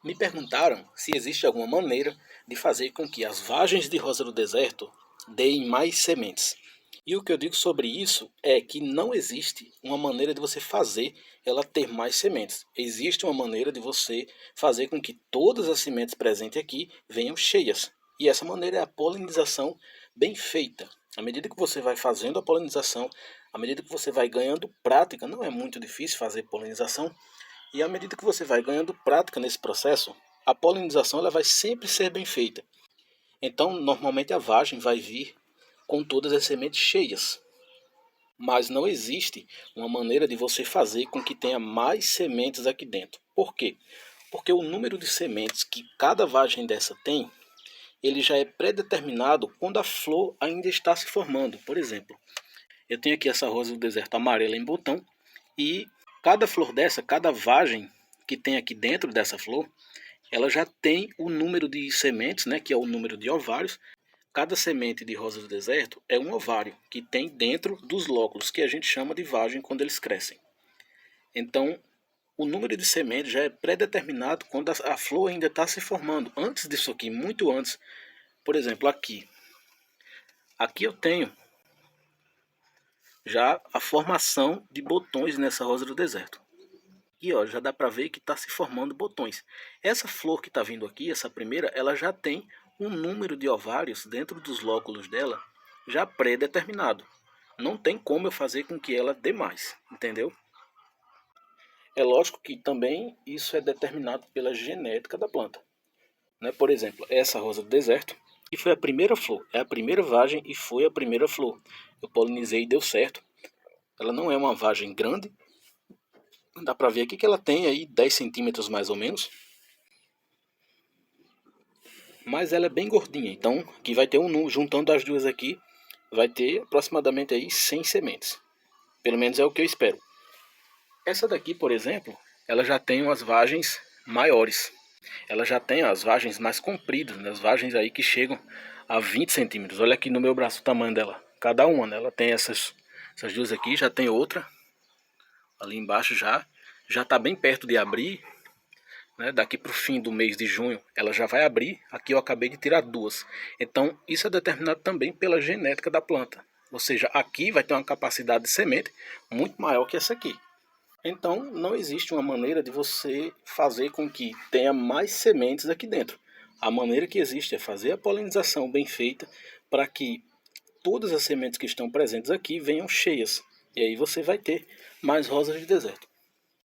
Me perguntaram se existe alguma maneira de fazer com que as vagens de rosa do deserto deem mais sementes. E o que eu digo sobre isso é que não existe uma maneira de você fazer ela ter mais sementes. Existe uma maneira de você fazer com que todas as sementes presentes aqui venham cheias. E essa maneira é a polinização bem feita. À medida que você vai fazendo a polinização, à medida que você vai ganhando prática, não é muito difícil fazer polinização, e à medida que você vai ganhando prática nesse processo, a polinização ela vai sempre ser bem feita. Então, normalmente a vagem vai vir com todas as sementes cheias. Mas não existe uma maneira de você fazer com que tenha mais sementes aqui dentro. Por quê? Porque o número de sementes que cada vagem dessa tem, ele já é pré-determinado quando a flor ainda está se formando. Por exemplo, eu tenho aqui essa rosa do deserto amarela em botão e cada flor dessa, cada vagem que tem aqui dentro dessa flor, ela já tem o número de sementes, né, que é o número de ovários. Cada semente de rosa do deserto é um ovário que tem dentro dos lóculos, que a gente chama de vagem quando eles crescem. Então, o número de sementes já é pré-determinado quando a flor ainda está se formando. Antes disso aqui, muito antes. Por exemplo, aqui. Aqui eu tenho já a formação de botões nessa rosa do deserto. E ó, já dá para ver que está se formando botões. Essa flor que está vindo aqui, essa primeira, ela já tem um número de ovários dentro dos lóculos dela já pré-determinado. Não tem como eu fazer com que ela dê mais, entendeu? É lógico que também isso é determinado pela genética da planta, né? Por exemplo, essa rosa do deserto, que foi a primeira flor, é a primeira vagem e foi a primeira flor. Eu polinizei e deu certo. Ela não é uma vagem grande. Dá pra ver aqui que ela tem aí 10 centímetros mais ou menos. Mas ela é bem gordinha, então aqui vai ter um número, juntando as duas aqui, vai ter aproximadamente aí 100 sementes. Pelo menos é o que eu espero. Essa daqui, por exemplo, ela já tem umas vagens maiores. Ela já tem as vagens mais compridas, né? As vagens aí que chegam a 20 centímetros. Olha aqui no meu braço o tamanho dela. Cada uma, né? Ela tem essas duas aqui, já tem outra. Ali embaixo já está bem perto de abrir, né? Daqui para o fim do mês de junho ela já vai abrir. Aqui eu acabei de tirar duas. Então isso é determinado também pela genética da planta. Ou seja, aqui vai ter uma capacidade de semente muito maior que essa aqui. Então não existe uma maneira de você fazer com que tenha mais sementes aqui dentro. A maneira que existe é fazer a polinização bem feita para que todas as sementes que estão presentes aqui venham cheias. E aí você vai ter mais rosas de deserto.